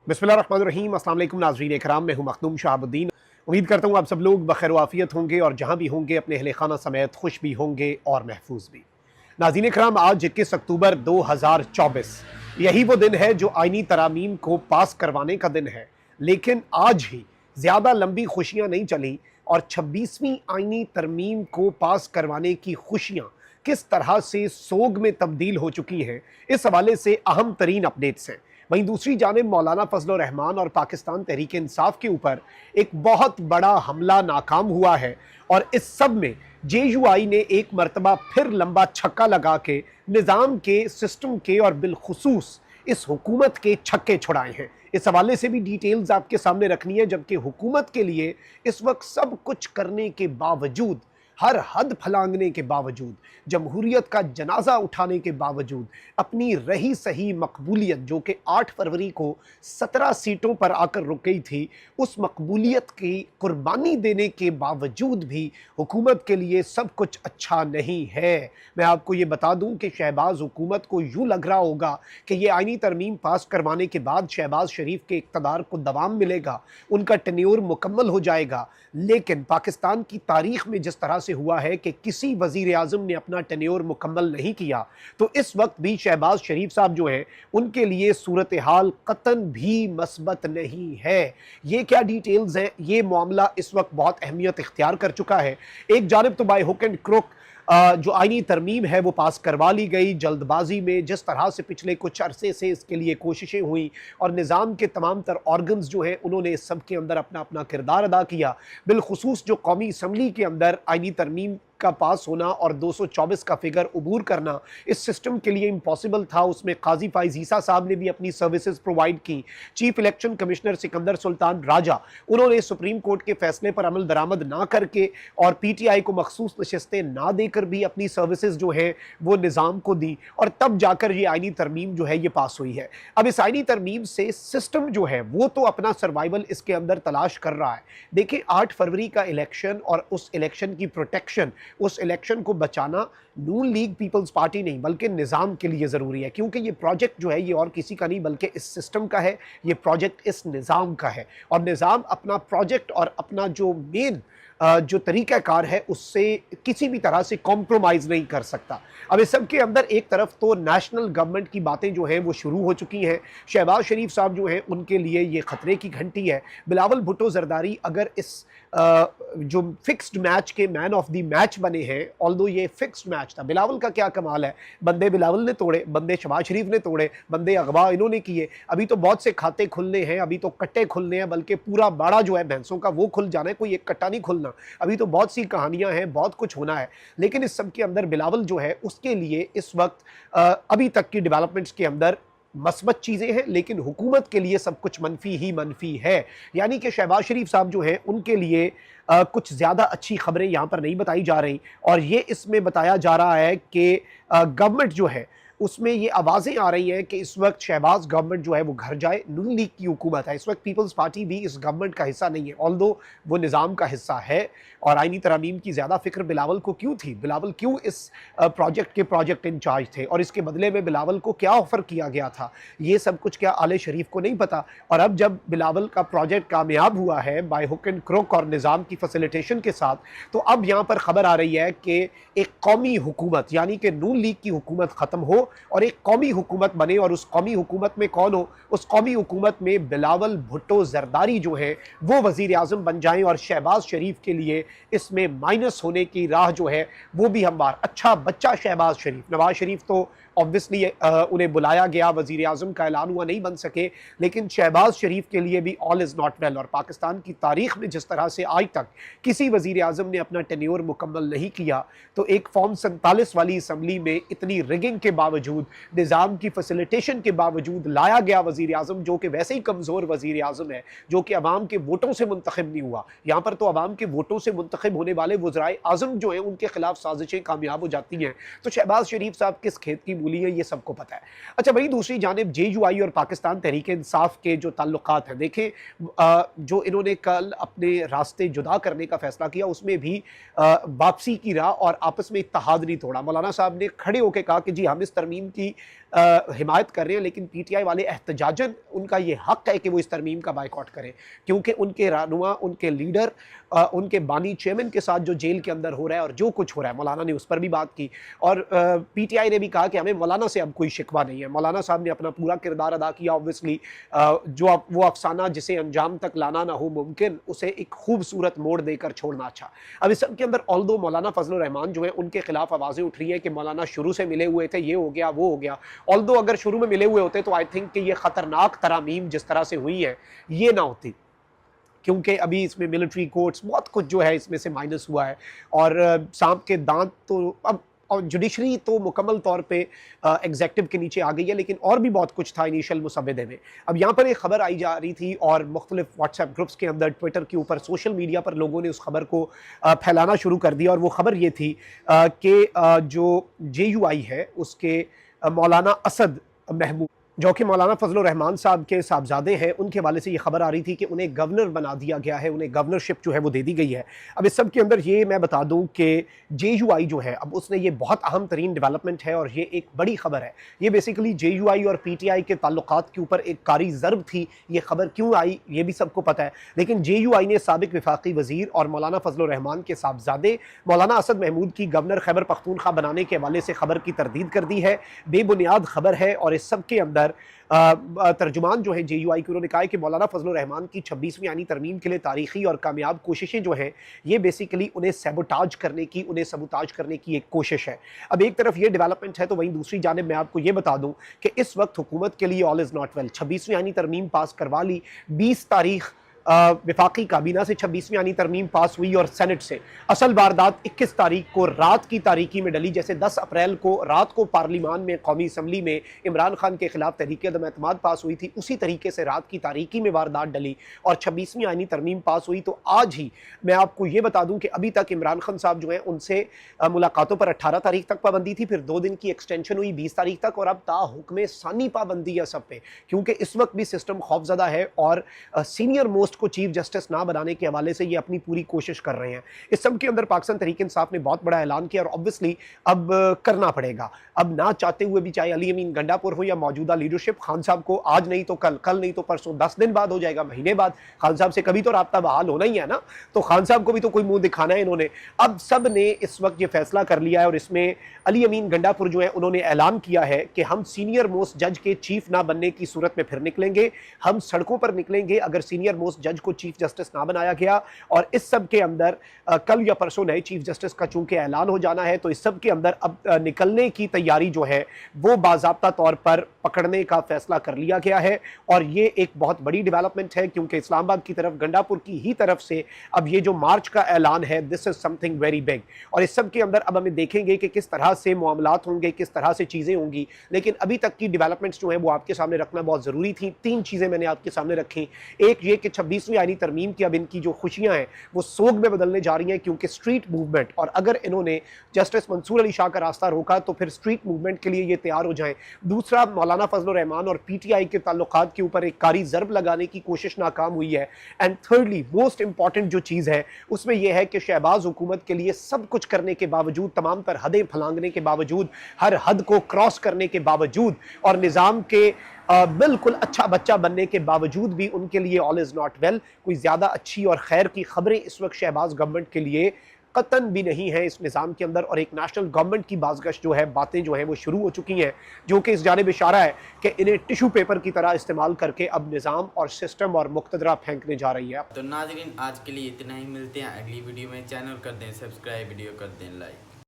बिस्मिल्लाहिर्रहमानिर्रहीम। अस्सलाम वालेकुम नाज़रीन इकराम, मैं हूं मखदूम शहाबुद्दीन। उम्मीद करता हूं आप सब लोग बखैर वाफियत होंगे और जहां भी होंगे अपने अहले खाना समेत खुश भी होंगे और महफूज भी। नाज़रीन इकराम, आज 21 अक्टूबर 2024 यही वो दिन है जो आइनी तरामीम को पास करवाने का दिन है। लेकिन आज ही ज़्यादा लंबी खुशियाँ नहीं चली और 26वीं आइनी तरमीम को पास करवाने की खुशियाँ किस तरह से सोग में तब्दील हो चुकी हैं, इस हवाले से अहम तरीन अपडेट्स हैं। वहीं दूसरी जानिब मौलाना फजल रहमान और पाकिस्तान तहरीक इंसाफ के ऊपर एक बहुत बड़ा हमला नाकाम हुआ है और इस सब में JUI ने एक मरतबा फिर लंबा छक्का लगा के निज़ाम के, सिस्टम के और बिलखुसूस इस हुकूमत के छक्के छुड़ाए हैं। इस हवाले से भी डिटेल्स आपके सामने रखनी है, जबकि हुकूमत के लिए इस वक्त सब कुछ करने के बावजूद, हर हद फलांगने के बावजूद, जमहूरियत का जनाजा उठाने के बावजूद, अपनी रही सही मकबूलियत जो कि 8 फरवरी को 17 सीटों पर आकर रुक गई थी, उस मकबूलियत की कुर्बानी देने के बावजूद भी हुकूमत के लिए सब कुछ अच्छा नहीं है। मैं आपको ये बता दूं कि शहबाज हुकूमत को यूँ लग रहा होगा कि ये आइनी तरमीम पास करवाने के बाद शहबाज शरीफ के इक़्तिदार को दवाम मिलेगा, उनका टेन्योर मुकम्मल हो जाएगा। लेकिन पाकिस्तान की तारीख में जिस तरह से हुआ है कि किसी वज़ीर आज़म ने अपना टेन्योर मुकम्मल नहीं किया, तो इस वक्त भी शहबाज शरीफ साहब जो हैं उनके लिए सूरत हाल कतन भी मस्बत नहीं है। ये क्या डिटेल्स हैं, ये मामला इस वक्त बहुत अहमियत इख्तियार कर चुका है। एक जानिब तो बाय हुक एंड क्रुक जो आइनी तरमीम है वो पास करवा ली गई जल्दबाजी में, जिस तरह से पिछले कुछ अरसे से इसके लिए कोशिशें हुई और निज़ाम के तमाम तर ऑर्गन्स जो हैं उन्होंने इस सब के अंदर अपना अपना किरदार अदा किया। बिलखुसूस जो कौमी असम्बली के अंदर आइनी तरमीम का पास होना और 224 का फिगर अबूर करना इस सिस्टम के लिए इम्पॉसिबल था। उसमें काजी फाइज ईसा साहब ने भी अपनी सर्विसेज प्रोवाइड की। Chief election commissioner Sikandar Sultan Raja, उन्होंने सुप्रीम कोर्ट के फैसले पर अमल दरामद ना करके और PTI को मखसूस नशस्तें ना देकर भी अपनी सर्विसेज जो है वो निज़ाम को दी और तब जाकर ये आइनी तरमीम जो है ये पास हुई है। अब इस आइनी तरमीम से सिस्टम जो है वो तो अपना सर्वाइवल इसके अंदर तलाश कर रहा है। देखिए, 8 फरवरी का इलेक्शन और उस इलेक्शन की प्रोटेक्शन, उस इलेक्शन को बचाना नून लीग पीपल्स पार्टी नहीं बल्कि निज़ाम के लिए ज़रूरी है, क्योंकि ये प्रोजेक्ट जो है ये और किसी का नहीं बल्कि इस सिस्टम का है, ये प्रोजेक्ट इस निज़ाम का है और निज़ाम अपना प्रोजेक्ट और अपना जो मेन जो तरीक़ाकार है उससे किसी भी तरह से कॉम्प्रोमाइज़ नहीं कर सकता। अब इस सब के अंदर एक तरफ तो नेशनल गवर्नमेंट की बातें जो हैं वो शुरू हो चुकी हैं। शहबाज शरीफ साहब जो हैं उनके लिए ये ख़तरे की घंटी है। बिलावल भुट्टो जरदारी अगर इस जो फिक्स्ड मैच के मैन ऑफ द मैच बने हैं, ऑल्दो ये फिक्स्ड मैच था। बिलावल का क्या कमाल है, बंदे बिलावल ने तोड़े, बंदे शहबाज शरीफ ने तोड़े, बंदे अगवा इन्होंने किए। अभी तो बहुत से खाते खुलने हैं, अभी तो कट्टे खुलने हैं, बल्कि पूरा बाड़ा जो है भैंसों का वो खुल जाना है, कोई एक कट्टा नहीं खुलना। अभी तो बहुत सी कहानियां हैं, बहुत कुछ होना है। लेकिन इस सब के अंदर बिलावल जो है उसके लिए इस वक्त अभी तक की डेवलपमेंट्स के अंदर मस्बत चीज़ें हैं, लेकिन हुकूमत के लिए सब कुछ मनफी ही मनफी है। यानी कि शहबाज शरीफ साहब जो हैं उनके लिए कुछ ज़्यादा अच्छी खबरें यहाँ पर नहीं बताई जा रही और ये इसमें बताया जा रहा है कि गवर्नमेंट जो है उसमें ये आवाज़ें आ रही हैं कि इस वक्त शहबाज गवर्नमेंट जो है वो घर जाए। नून लीग की हुकूमत है, इस वक्त पीपल्स पार्टी भी इस गवर्नमेंट का हिस्सा नहीं है, ऑल्दो वो निज़ाम का हिस्सा है। और आइनी तरमीम की ज़्यादा फिक्र बिलावल को क्यों थी, बिलावल क्यों इस प्रोजेक्ट के प्रोजेक्ट इंचार्ज थे और इसके बदले में बिलावल को क्या ऑफ़र किया गया था, ये सब कुछ क्या आले शरीफ को नहीं पता। और अब जब बिलावल का प्रोजेक्ट कामयाब हुआ है बाय हुक एंड क्रुक और निज़ाम की फैसिलिटेशन के साथ, तो अब यहाँ पर ख़बर आ रही है कि एक कौमी हुकूमत यानी कि नून लीग की हुकूमत ख़त्म हो और एक कौमी हुकूमत बने। और उस कौमी हुकूमत में कौन हो, उस कौमी हुकूमत में बिलावल भुट्टो जरदारी जो है वो वज़ीर आज़म बन जाएं और शहबाज शरीफ के लिए इसमें माइनस होने की राह जो है वो भी हमवार। अच्छा बच्चा शहबाज शरीफ, नवाज शरीफ तो ऑब्वियसली उन्हें बुलाया गया, वज़ीर आज़म का ऐलान हुआ, नहीं बन सके, लेकिन शहबाज शरीफ के लिए भी ऑल इज़ नॉट वेल। और पाकिस्तान की तारीख में जिस तरह से आज तक किसी वज़ीर आज़म ने अपना टेन्योर मुकम्मल नहीं किया, तो एक फॉर्म 47 वाली असम्बली में इतनी रिगिंग के बावजूद, निज़ाम की फैसिलिटेशन के बावजूद लाया गया वज़ीर आज़म जो कि वैसे ही कमज़ोर वज़ीर आज़म है, जो कि अवाम के वोटों से मुंतखब नहीं हुआ। यहाँ पर तो अवाम के वोटों से मुंतखब होने वाले वज़राए आज़म जो हैं उनके खिलाफ साजिशें कामयाब हो जाती हैं। तो शहबाज शरीफ साहब किस खेत की मूली है ये सबको पता है। अच्छा, वही दूसरी जानिब JUI और पाकिस्तान तहरीक इंसाफ के जो ताल्लुकात हैं, देखें जो इन्होंने कल अपने रास्ते जुदा करने का फैसला किया उसमें भी वापसी की राह और आपस में इत्तेहाद नहीं तोड़ा। मौलाना साहब ने खड़े होकर कहा कि जी हम इस तरमीम की हिमायत कर रहे हैं, लेकिन PTI वाले एहतजाजन उनका ये हक है कि वो इस तरमीम का बाइकआउट करें, क्योंकि उनके रहनुमा, उनके लीडर, उनके बानी चेयरमैन के साथ जो जेल के अंदर हो रहा है और जो कुछ हो रहा है, मौलाना ने उस पर भी बात की और PTI ने भी कहा कि हमें मौलाना से अब कोई शिकवा नहीं है। मौलाना साहब ने अपना पूरा किरदार अदा किया। ऑब्वियसली जो वो अफसाना जिसे अंजाम तक लाना ना हो मुमकिन, उसे एक खूबसूरत मोड़ देकर छोड़ना अच्छा। अब इस सब के अंदर ऑल्दो मौलाना फजलुर रहमान जो है उनके खिलाफ आवाज़ें उठ रही है कि मौलाना शुरू से मिले हुए थे, ये हो गया वो हो गया। ऑल्दो अगर शुरू में मिले हुए होते तो आई थिंक कि ये ख़तरनाक तरामीम जिस तरह से हुई है ये ना होती, क्योंकि अभी इसमें मिलिट्री कोर्ट्स बहुत कुछ जो है इसमें से माइनस हुआ है और सांप के दांत तो अब, और जुडिशरी तो मुकम्मल तौर पे एग्जेक्टिव के नीचे आ गई है, लेकिन और भी बहुत कुछ था इनिशियल मुसव्वदे में। अब यहाँ पर एक खबर आई जा रही थी और मुख्तलिफ व्हाट्सएप ग्रुप्स के अंदर, ट्विटर के ऊपर, सोशल मीडिया पर लोगों ने उस खबर को फैलाना शुरू कर दिया और वो खबर ये थी कि जो JUI है उसके मौलाना असद महमूद, जो कि मौलाना फजलुर रहमान साहब के साहबजादे हैं, उनके हवाले से ये खबर आ रही थी कि उन्हें गवर्नर बना दिया गया है, उन्हें गवर्नरशिप जो है वो दे दी गई है। अब इस सब के अंदर ये मैं बता दूं कि JUI जो है अब उसने ये बहुत अहम तरीन डेवलपमेंट है और ये एक बड़ी खबर है। ये बेसिकली JUI और PTI के ताल्लुकात के ऊपर एक कारी ज़र्ब थी। ये खबर क्यों आई ये भी सबको पता है, लेकिन JUI ने साबिक वफाकी वज़ीर और मौलाना फजलुर रहमान के साहबजादे मौलाना असद महमूद की गवर्नर खैबर पख्तूनख्वा बनाने के हवाले से खबर की तरदीद कर दी है। बेबुनियाद खबर है और इस सब के अंदर तर्जुमान जो है JUI के, उन्होंने कहा है कि मौलाना फजलुर रहमान की 26वीं आनी तरमीम के लिए तारीखी और कामयाब कोशिशें जो हैं ये बेसिकली उन्हें सबोटाज करने की, उन्हें सबोटाज करने की एक कोशिश है। अब एक तरफ ये डेवलपमेंट है तो वहीं दूसरी जानिब मैं आपको ये बता दूं कि इस वक्त हुकूमत के लिए ऑल इज़ नॉट वेल। 26वीं आनी तरमीम पास करवा ली, 20 तारीख वफाकी काबीना से 26वीं आनी तरमीम पास हुई और सेनेट से असल वारदात 21 तारीख को रात की तारीकी में डली। जैसे 10 अप्रैल को रात को पार्लिमान में, कौमी असम्बली में इमरान खान के खिलाफ तहरीक अदम एतमाद पास हुई थी, उसी तरीके से रात की तारीकी में वारदात डली और 26वीं आनी तरमीम पास हुई। तो आज ही मैं आपको ये बता दूं कि अभी तक इमरान खान साहब जो हैं उनसे मुलाकातों पर 18 तारीख तक पाबंदी थी, फिर 2 दिन की एक्सटेंशन हुई 20 तारीख तक और अब ताहुक्म सानी पाबंदी है सब पे, क्योंकि इस वक्त भी सिस्टम खौफजदा है और सीनियर मोस्ट को चीफ जस्टिस ना बनाने के हवाले से ये अपनी पूरी कोशिश कर रहे हैं। इस सब के अंदर पाकिस्तान तहरीक इंसाफ ने बहुत बड़ा ऐलान किया और ऑब्वियसली अब करना पड़ेगा। अब ना चाहते हुए भी, चाहे अली अमीन गंडापुर हो या मौजूदा लीडरशिप, खान साहब को आज नहीं तो कल, कल नहीं तो परसों, 10 दिन बाद हो जाएगा, महीने बाद, खान साहब से कभी तो राब्ता बहाल होना ही है ना, तो खान साहब को भी तो कोई मुंह दिखाना है इन्होंने। अब सब ने इस वक्त ये फैसला कर लिया है और इसमें अली अमीन गंडापुर जो है उन्होंने ऐलान किया है कि हम सीनियर मोस्ट जज के चीफ ना बनने की सूरत में फिर निकलेंगे, हम सड़कों पर निकलेंगे अगर सीनियर मोस्ट जज को चीफ जस्टिस ना बनाया गया। और इस सब के अंदर कल या परसों नए चीफ जस्टिस का चूंकि ऐलान हो जाना है तो इस सब के अंदर अब निकलने की तैयारी जो है वो बाज़ाब्ता तौर पर पकड़ने का फैसला कर लिया गया है और ये एक बहुत बड़ी डेवलपमेंट है, क्योंकि इस्लामाबाद की तरफ, गंडापुर की ही तरफ से अब ये जो मार्च का ऐलान है, this is something very big. और इस सब के अंदर अब हमें देखेंगे कि किस तरह से मामलात होंगे, किस तरह से चीज़ें होंगी, लेकिन अभी तक की डेवलपमेंट्स जो है वो आपके सामने रखना बहुत ज़रूरी थी। 3 चीज़ें मैंने आपके सामने रखी। एक ये कि 26वीं आईनी तरमीम की अब इनकी जो खुशियां हैं वो सोग में बदलने जा रही हैं, क्योंकि स्ट्रीट मूवमेंट, और अगर इन्होंने जस्टिस मंसूर अली शाह का रास्ता रोका तो फिर स्ट्रीट मूवमेंट के लिए ये तैयार हो जाएं। दूसरा, मौलाना फजलुर रहमान और PTI के ताल्लुकात के ऊपर एक कारी ज़र्ब लगाने की कोशिश नाकाम हुई है। एंड थर्डली, मोस्ट इंपॉर्टेंट जो चीज़ है उसमें यह है कि शहबाज हुकूमत के लिए सब कुछ करने के बावजूद, तमाम तर हदें फलांगने के बावजूद, हर हद को क्रॉस करने के बावजूद और निज़ाम के बिल्कुल अच्छा बच्चा बनने के बावजूद भी उनके लिए ऑल इज़ नॉट वेल। कोई ज़्यादा अच्छी और खैर की खबरें इस वक्त शहबाज गवर्नमेंट के लिए कतन भी नहीं है इस निज़ाम के अंदर। और एक नेशनल गवर्नमेंट की बाज़गश जो है, बातें जो हैं वो शुरू हो चुकी हैं, जो कि इस जानिब इशारा है कि इन्हें टिशू पेपर की तरह इस्तेमाल करके अब निज़ाम और सिस्टम और मुक़तदरा फेंकने जा रही है। तो नाज़रीन, आज के लिए इतना ही, मिलते हैं अगली वीडियो में। चैनल कर दें सब्सक्राइब, वीडियो कर दें लाइक।